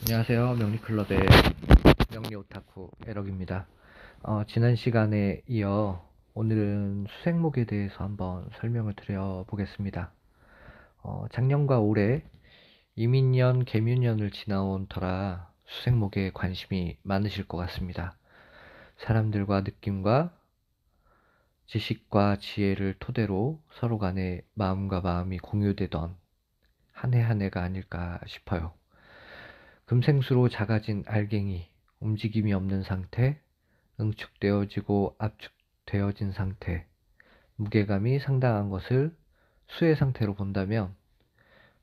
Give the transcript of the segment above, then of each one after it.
안녕하세요. 명리클럽의 명리오타쿠 에럭입니다. 지난 시간에 이어 오늘은 수생목에 대해서 한번 설명을 드려보겠습니다. 작년과 올해 이민년, 개묘년을 지나온 터라 수생목에 관심이 많으실 것 같습니다. 사람들과 느낌과 지식과 지혜를 토대로 서로 간에 마음과 마음이 공유되던 한 해 한 해가 아닐까 싶어요. 금생수로 작아진 알갱이, 움직임이 없는 상태, 응축되어지고 압축되어진 상태, 무게감이 상당한 것을 수의 상태로 본다면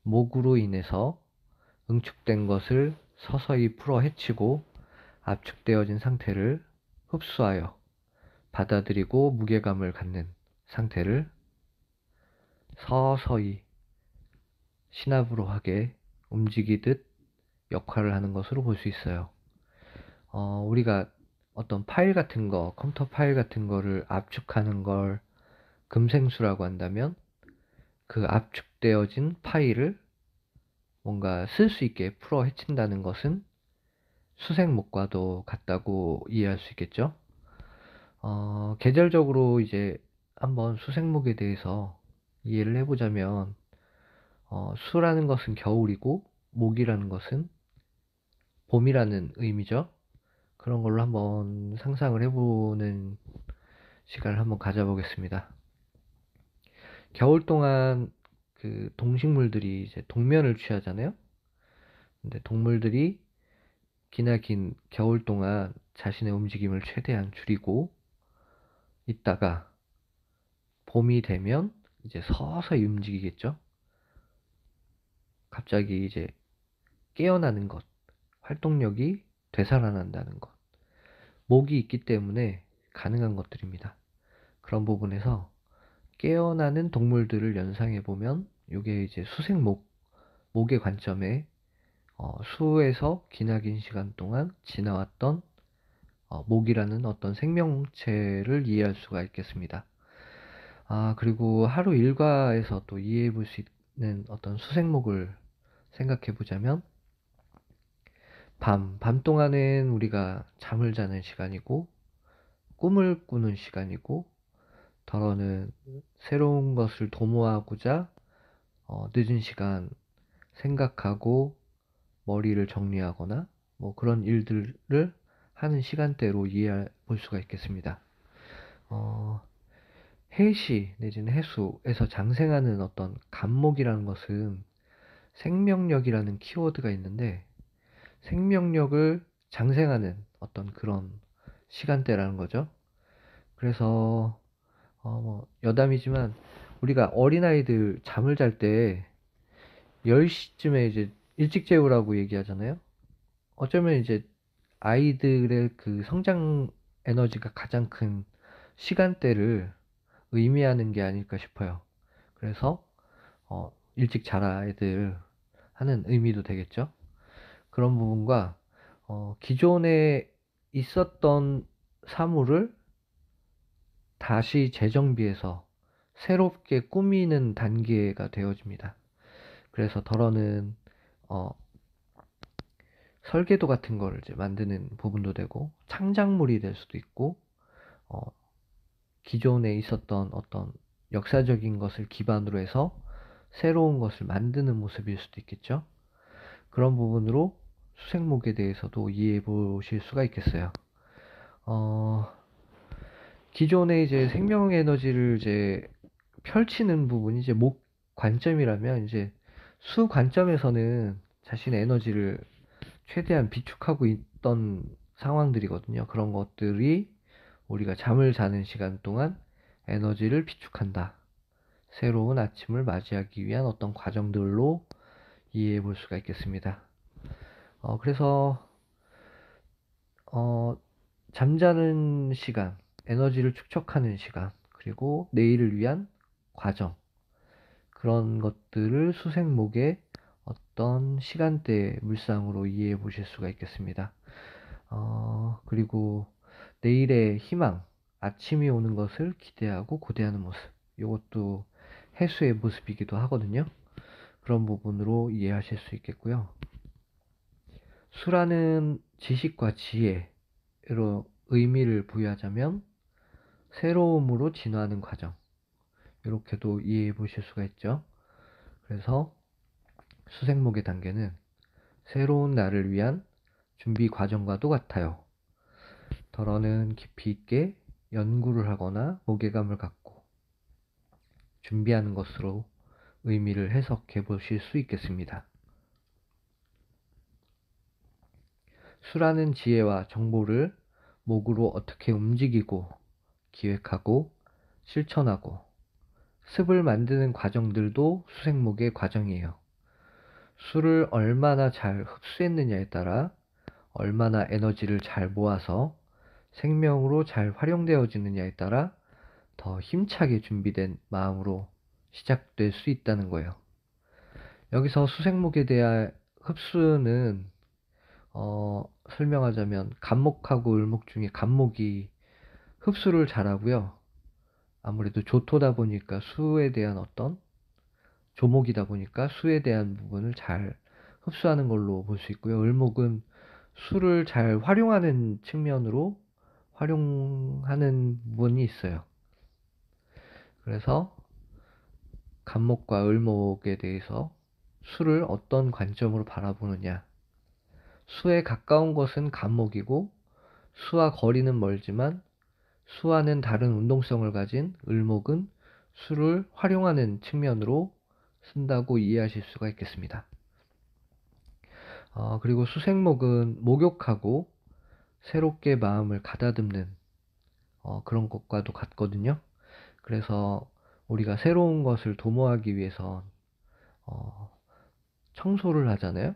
목으로 인해서 응축된 것을 서서히 풀어 헤치고 압축되어진 상태를 흡수하여 받아들이고 무게감을 갖는 상태를 서서히 시나브로 하게 움직이듯 역할을 하는 것으로 볼 수 있어요. 우리가 어떤 파일 같은 거, 컴퓨터 파일 같은 거를 압축하는 걸 금생수라고 한다면 그 압축되어진 파일을 뭔가 쓸 수 있게 풀어 헤친다는 것은 수생목과도 같다고 이해할 수 있겠죠. 계절적으로 이제 한번 수생목에 대해서 이해를 해보자면 수라는 것은 겨울이고 목이라는 것은 봄이라는 의미죠. 그런 걸로 한번 상상을 해보는 시간을 한번 가져보겠습니다. 겨울 동안 그 동식물들이 이제 동면을 취하잖아요. 근데 동물들이 기나 긴 겨울 동안 자신의 움직임을 최대한 줄이고 있다가 봄이 되면 이제 서서히 움직이겠죠. 갑자기 이제 깨어나는 것, 활동력이 되살아난다는 것. 목이 있기 때문에 가능한 것들입니다. 그런 부분에서 깨어나는 동물들을 연상해 보면 이게 이제 수생목, 목의 관점에 수에서 기나긴 시간 동안 지나왔던 목이라는 어떤 생명체를 이해할 수가 있겠습니다. 그리고 하루 일과에서 또 이해해 볼 수 있는 어떤 수생목을 생각해 보자면 밤 동안은 우리가 잠을 자는 시간이고 꿈을 꾸는 시간이고 더러는 새로운 것을 도모하고자 늦은 시간 생각하고 머리를 정리하거나 뭐 그런 일들을 하는 시간대로 이해해 볼 수가 있겠습니다. 해시 내지는 해수에서 장생하는 어떤 간목이라는 것은 생명력이라는 키워드가 있는데 생명력을 장생하는 어떤 그런 시간대라는 거죠. 그래서 뭐 여담이지만 우리가 어린아이들 잠을 잘 때 10시쯤에 이제 일찍 재우라고 얘기하잖아요. 어쩌면 이제 아이들의 그 성장 에너지가 가장 큰 시간대를 의미하는 게 아닐까 싶어요. 그래서 일찍 자라 애들 하는 의미도 되겠죠. 그런 부분과 기존에 있었던 사물을 다시 재정비해서 새롭게 꾸미는 단계가 되어집니다. 그래서 덜어는 설계도 같은 거를 이제 만드는 부분도 되고 창작물이 될 수도 있고 기존에 있었던 어떤 역사적인 것을 기반으로 해서 새로운 것을 만드는 모습일 수도 있겠죠. 그런 부분으로 수생목에 대해서도 이해해 보실 수가 있겠어요. 기존의 이제 생명 에너지를 이제 펼치는 부분이 이제 목 관점이라면 이제 수 관점에서는 자신의 에너지를 최대한 비축하고 있던 상황들이거든요. 그런 것들이 우리가 잠을 자는 시간 동안 에너지를 비축한다. 새로운 아침을 맞이하기 위한 어떤 과정들로 이해해 볼 수가 있겠습니다. 그래서 잠자는 시간, 에너지를 축적하는 시간, 그리고 내일을 위한 과정, 그런 것들을 수생목의 어떤 시간대 물상으로 이해해 보실 수가 있겠습니다. 그리고 내일의 희망, 아침이 오는 것을 기대하고 고대하는 모습. 이것도 해수의 모습이기도 하거든요. 그런 부분으로 이해하실 수 있겠고요. 수라는 지식과 지혜로 의미를 부여하자면 새로움으로 진화하는 과정. 이렇게도 이해해 보실 수가 있죠. 그래서 수생목의 단계는 새로운 나를 위한 준비 과정과도 같아요. 덜어는 깊이 있게 연구를 하거나 무게감을 갖고 준비하는 것으로 의미를 해석해 보실 수 있겠습니다. 수라는 지혜와 정보를 목으로 어떻게 움직이고 기획하고 실천하고 습을 만드는 과정들도 수생목의 과정이에요. 수를 얼마나 잘 흡수했느냐에 따라 얼마나 에너지를 잘 모아서 생명으로 잘 활용되어지느냐에 따라 더 힘차게 준비된 마음으로 시작될 수 있다는 거예요. 여기서 수생목에 대한 흡수는 설명하자면 간목하고 을목 중에 간목이 흡수를 잘하고요. 아무래도 조토다 보니까 수에 대한 어떤 조목이다 보니까 수에 대한 부분을 잘 흡수하는 걸로 볼 수 있고요. 을목은 수를 잘 활용하는 측면으로 활용하는 부분이 있어요. 그래서 간목과 을목에 대해서 수를 어떤 관점으로 바라보느냐. 수에 가까운 것은 간목이고 수와 거리는 멀지만 수와는 다른 운동성을 가진 을목은 수를 활용하는 측면으로 쓴다고 이해하실 수가 있겠습니다. 그리고 수생목은 목욕하고 새롭게 마음을 가다듬는 그런 것과도 같거든요. 그래서 우리가 새로운 것을 도모하기 위해서 청소를 하잖아요.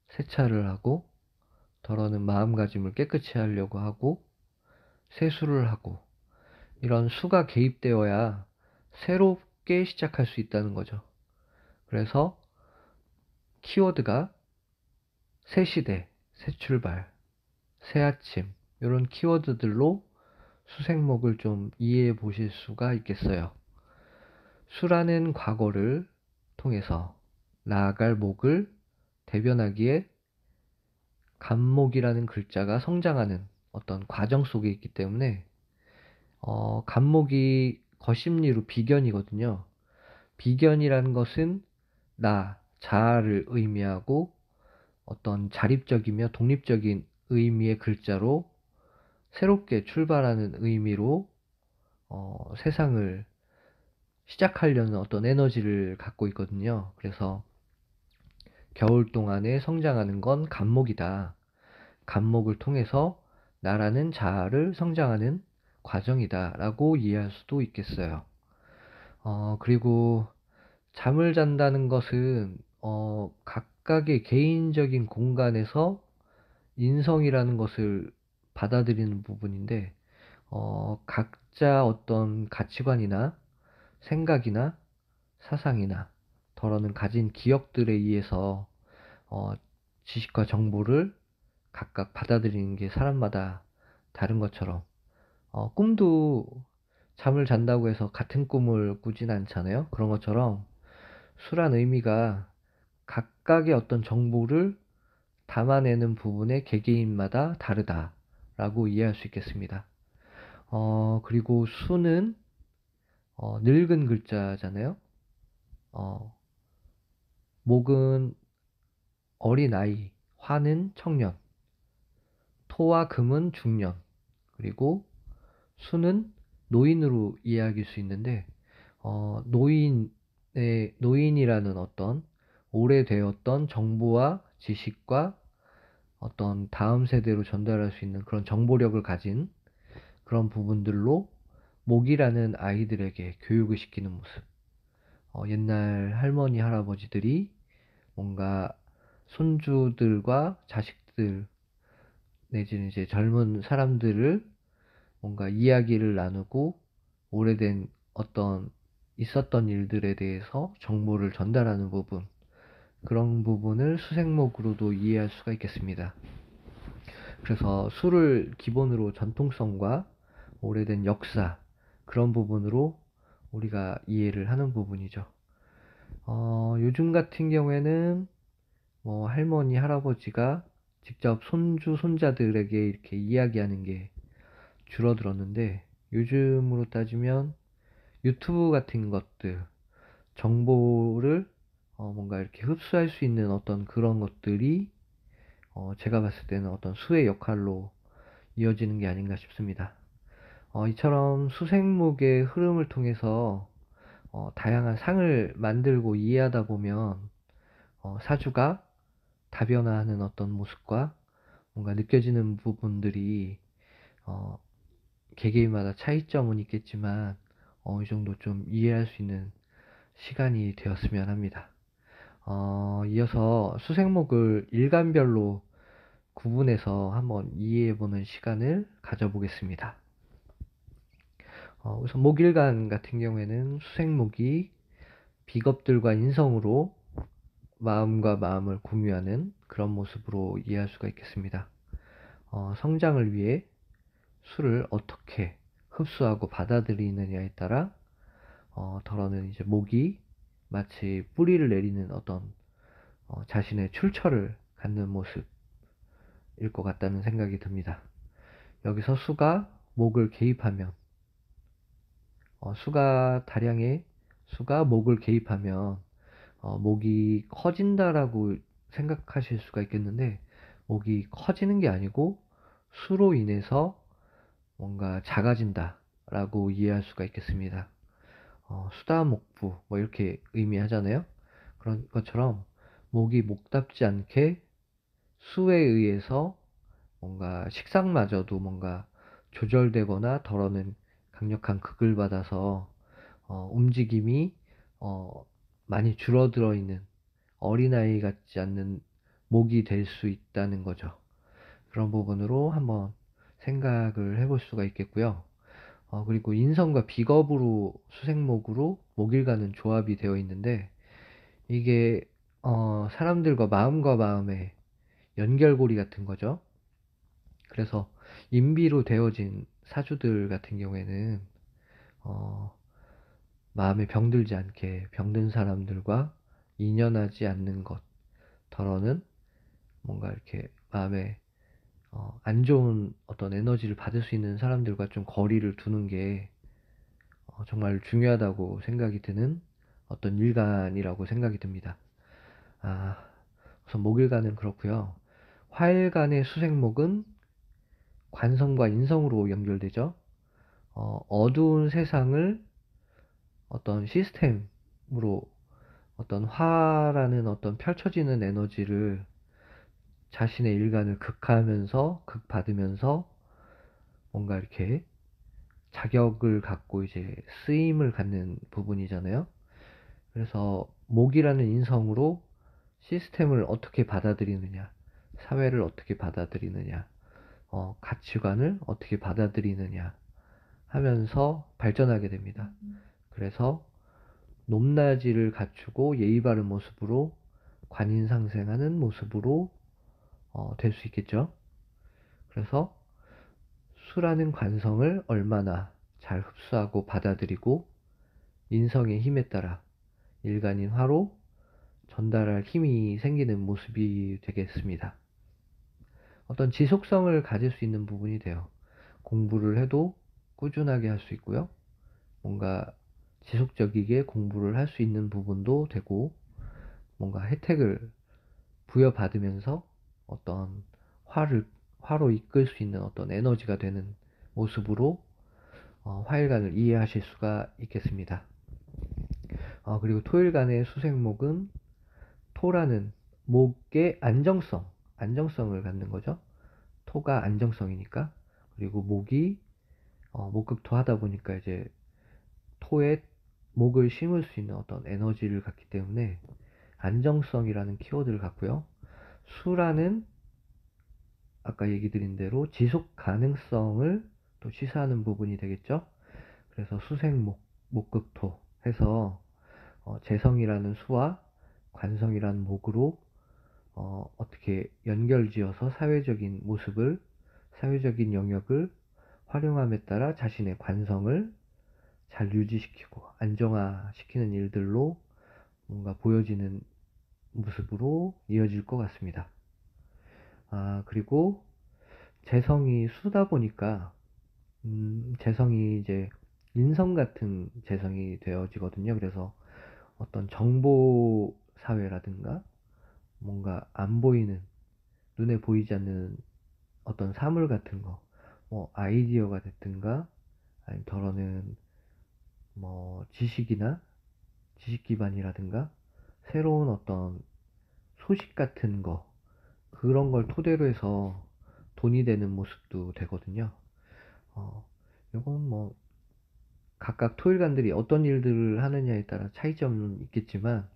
세차를 하고 더러는 마음가짐을 깨끗이 하려고 하고 세수를 하고 이런 수가 개입되어야 새롭게 시작할 수 있다는 거죠. 그래서 키워드가 새 시대, 새 출발, 새 아침 이런 키워드들로 수생목을 좀 이해해 보실 수가 있겠어요. 수라는 과거를 통해서 나아갈 목을 대변하기에 간목이라는 글자가 성장하는 어떤 과정 속에 있기 때문에 간목이 거심리로 비견이거든요. 비견이라는 것은 나, 자아를 의미하고 어떤 자립적이며 독립적인 의미의 글자로 새롭게 출발하는 의미로 세상을 시작하려는 어떤 에너지를 갖고 있거든요. 그래서 겨울 동안에 성장하는 건 간목이다. 간목을 통해서 나라는 자아를 성장하는 과정이다 라고 이해할 수도 있겠어요. 그리고 잠을 잔다는 것은 각각의 개인적인 공간에서 인성이라는 것을 받아들이는 부분인데 각자 어떤 가치관이나 생각이나 사상이나 더러는 가진 기억들에 의해서 지식과 정보를 각각 받아들이는 게 사람마다 다른 것처럼 꿈도 잠을 잔다고 해서 같은 꿈을 꾸진 않잖아요. 그런 것처럼 수란 의미가 각각의 어떤 정보를 담아내는 부분의 개개인마다 다르다라고 이해할 수 있겠습니다. 그리고 수는 늙은 글자잖아요. 목은 어린아이, 화는 청년, 토와 금은 중년, 그리고 수는 노인으로 이해할 수 있는데 노인이라는 어떤 오래되었던 정보와 지식과 어떤 다음 세대로 전달할 수 있는 그런 정보력을 가진 그런 부분들로 목이라는 아이들에게 교육을 시키는 모습. 옛날 할머니, 할아버지들이 뭔가 손주들과 자식들 내지는 이제 젊은 사람들을 뭔가 이야기를 나누고 오래된 어떤 있었던 일들에 대해서 정보를 전달하는 부분, 그런 부분을 수생목으로도 이해할 수가 있겠습니다. 그래서 수를 기본으로 전통성과 오래된 역사, 그런 부분으로 우리가 이해를 하는 부분이죠. 요즘 같은 경우에는 뭐 할머니, 할아버지가 직접 손주, 손자들에게 이렇게 이야기하는 게 줄어들었는데, 요즘으로 따지면 유튜브 같은 것들, 정보를 뭔가 이렇게 흡수할 수 있는 어떤 그런 것들이 제가 봤을 때는 어떤 수의 역할로 이어지는 게 아닌가 싶습니다. 이처럼 수생목의 흐름을 통해서 다양한 상을 만들고 이해하다 보면 사주가 다변화하는 어떤 모습과 뭔가 느껴지는 부분들이 어, 개개인마다 차이점은 있겠지만 어느 정도 좀 이해할 수 있는 시간이 되었으면 합니다. 이어서 수생목을 일간별로 구분해서 한번 이해해보는 시간을 가져보겠습니다. 우선 목일간 같은 경우에는 수생목이 비겁들과 인성으로 마음과 마음을 공유하는 그런 모습으로 이해할 수가 있겠습니다. 성장을 위해 술을 어떻게 흡수하고 받아들이느냐에 따라 덜어는 이제 목이 마치 뿌리를 내리는 어떤 자신의 출처를 갖는 모습일 것 같다는 생각이 듭니다. 여기서 수가 목을 개입하면 다량의 수가 목을 개입하면 목이 커진다라고 생각하실 수가 있겠는데, 목이 커지는 게 아니고 수로 인해서 뭔가 작아진다라고 이해할 수가 있겠습니다. 수다목부 뭐 이렇게 의미하잖아요. 그런 것처럼 목이 목답지 않게 수에 의해서 뭔가 식상마저도 뭔가 조절되거나 덜어는 강력한 극을 받아서 움직임이 어, 많이 줄어들어 있는 어린아이 같지 않는 목이 될 수 있다는 거죠. 그런 부분으로 한번 생각을 해볼 수가 있겠고요. 그리고 인성과 비겁으로 수생목으로 목일가는 조합이 되어 있는데, 이게 사람들과 마음과 마음의 연결고리 같은 거죠. 그래서 인비로 되어진 사주들 같은 경우에는 어, 마음에 병들지 않게 병든 사람들과 인연하지 않는 것, 덜어는 뭔가 이렇게 마음에 안 좋은 어떤 에너지를 받을 수 있는 사람들과 좀 거리를 두는 게 정말 중요하다고 생각이 드는 어떤 일간이라고 생각이 듭니다. 아, 우선 목일간은 그렇고요. 화일간의 수생목은 관성과 인성으로 연결되죠. 어두운 세상을 어떤 시스템으로, 어떤 화라는 어떤 펼쳐지는 에너지를 자신의 일간을 극하면서 극받으면서 뭔가 이렇게 자격을 갖고 이제 쓰임을 갖는 부분이잖아요. 그래서 목이라는 인성으로 시스템을 어떻게 받아들이느냐, 사회를 어떻게 받아들이느냐, 가치관을 어떻게 받아들이느냐 하면서 발전하게 됩니다. 그래서 높낮이를 갖추고 예의 바른 모습으로 관인상생하는 모습으로 될 수 있겠죠. 그래서 수라는 관성을 얼마나 잘 흡수하고 받아들이고 인성의 힘에 따라 일간인 화로 전달할 힘이 생기는 모습이 되겠습니다. 어떤 지속성을 가질 수 있는 부분이 돼요. 공부를 해도 꾸준하게 할 수 있고요. 뭔가 지속적이게 공부를 할 수 있는 부분도 되고, 뭔가 혜택을 부여받으면서 어떤 화를, 화로 이끌 수 있는 어떤 에너지가 되는 모습으로 화일간을 이해하실 수가 있겠습니다. 그리고 토일간의 수생목은 토라는 목의 안정성을 갖는 거죠. 토가 안정성이니까. 그리고 목이 목극토 하다 보니까 이제 토에 목을 심을 수 있는 어떤 에너지를 갖기 때문에 안정성이라는 키워드를 갖고요. 수라는 아까 얘기 드린 대로 지속 가능성을 또 시사하는 부분이 되겠죠. 그래서 수생목, 목극토 해서 재성이라는 수와 관성이라는 목으로 어떻게 연결지어서 사회적인 모습을 사회적인 영역을 활용함에 따라 자신의 관성을 잘 유지시키고 안정화시키는 일들로 뭔가 보여지는 모습으로 이어질 것 같습니다. 그리고 재성이 수다 보니까 재성이 이제 인성 같은 재성이 되어지거든요. 그래서 어떤 정보 사회라든가 뭔가 안 보이는, 눈에 보이지 않는 어떤 사물 같은 거, 뭐 아이디어가 됐든가 아니면 더러는 뭐 지식이나 지식 기반이라든가 새로운 어떤 소식 같은 거, 그런 걸 토대로 해서 돈이 되는 모습도 되거든요. 이건 뭐 각각 토일관들이 어떤 일들을 하느냐에 따라 차이점은 있겠지만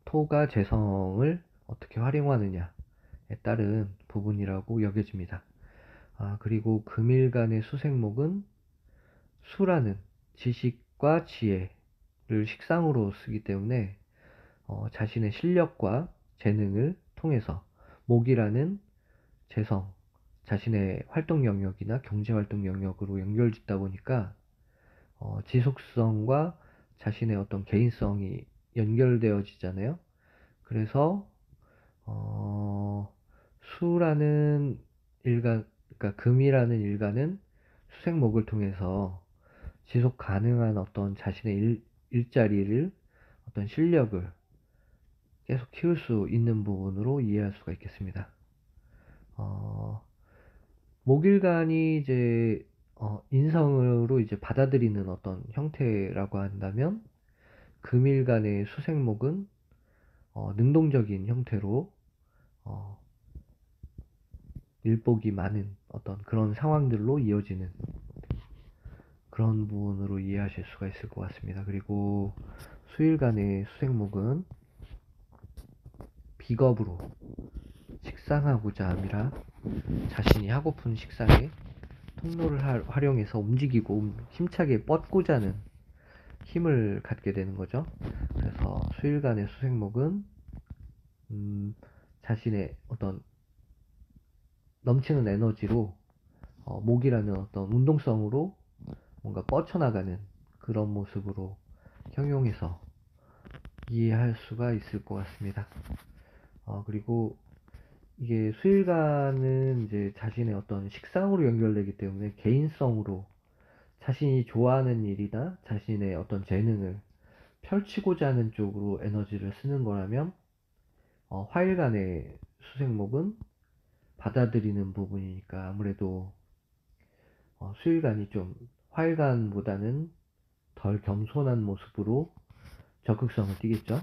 토가 재성을 어떻게 활용하느냐에 따른 부분이라고 여겨집니다. 그리고 금일간의 수생목은 수라는 지식과 지혜를 식상으로 쓰기 때문에 자신의 실력과 재능을 통해서 목이라는 재성, 자신의 활동 영역이나 경제 활동 영역으로 연결짓다 보니까 지속성과 자신의 어떤 개인성이 연결되어지잖아요. 그래서 수라는 일간, 그러니까 금이라는 일간은 수생목을 통해서 지속 가능한 어떤 자신의 일자리를, 어떤 실력을 계속 키울 수 있는 부분으로 이해할 수가 있겠습니다. 목일간이 이제 인성으로 이제 받아들이는 어떤 형태라고 한다면 금일간의 수생목은 능동적인 형태로 일복이 많은 어떤 그런 상황들로 이어지는 그런 부분으로 이해하실 수가 있을 것 같습니다. 그리고 수일간의 수생목은 비겁으로 식상하고자 함이라 자신이 하고픈 식상에 통로를 활용해서 움직이고 힘차게 뻗고자 하는 힘을 갖게 되는 거죠. 그래서 수일간의 수생목은 자신의 어떤 넘치는 에너지로 목이라는 어떤 운동성으로 뭔가 뻗쳐나가는 그런 모습으로 형용해서 이해할 수가 있을 것 같습니다. 그리고 이게 수일간은 이제 자신의 어떤 식상으로 연결되기 때문에 개인성으로 자신이 좋아하는 일이나 자신의 어떤 재능을 펼치고자 하는 쪽으로 에너지를 쓰는 거라면 화일간의 수생목은 받아들이는 부분이니까 아무래도 수일간이 좀 화일간보다는 덜 겸손한 모습으로 적극성을 띠겠죠.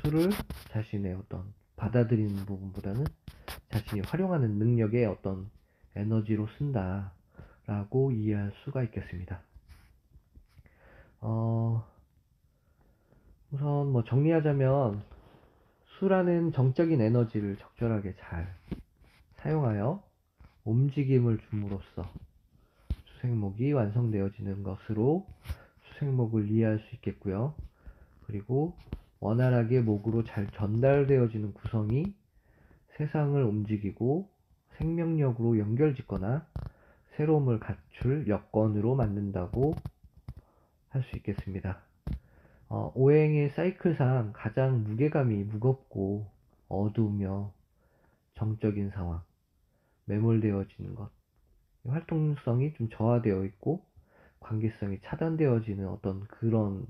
수를 자신의 어떤 받아들이는 부분보다는 자신이 활용하는 능력의 어떤 에너지로 쓴다 라고 이해할 수가 있겠습니다. 우선 뭐 정리하자면 수라는 정적인 에너지를 적절하게 잘 사용하여 움직임을 줌으로써 수생목이 완성되어지는 것으로 수생목을 이해할 수 있겠고요. 그리고 원활하게 목으로 잘 전달되어지는 구성이 세상을 움직이고 생명력으로 연결짓거나 새로움을 갖출 여건으로 만든다고 할 수 있겠습니다. 오행의 사이클상 가장 무게감이 무겁고 어두우며 정적인 상황, 매몰되어지는 것, 활동성이 좀 저하되어 있고 관계성이 차단되어지는 어떤 그런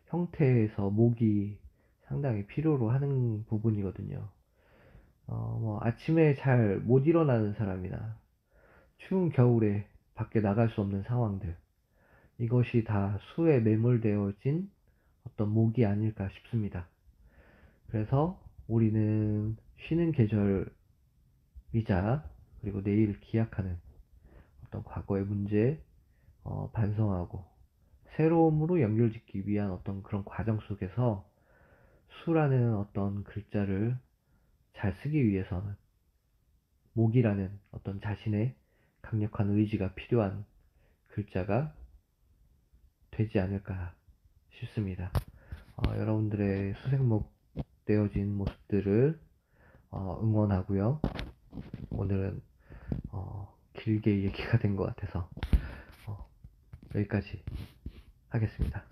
형태에서 목이 상당히 필요로 하는 부분이거든요. 뭐 아침에 잘 못 일어나는 사람이나 추운 겨울에 밖에 나갈 수 없는 상황들, 이것이 다 수에 매몰되어진 어떤 목이 아닐까 싶습니다. 그래서 우리는 쉬는 계절이자 그리고 내일을 기약하는 어떤 과거의 문제 반성하고 새로움으로 연결짓기 위한 어떤 그런 과정 속에서 수라는 어떤 글자를 잘 쓰기 위해서는 목이라는 어떤 자신의 강력한 의지가 필요한 글자가 되지 않을까 싶습니다. 여러분들의 수생목 되어진 모습들을 응원하고요. 오늘은 길게 얘기가 된 것 같아서 여기까지 하겠습니다.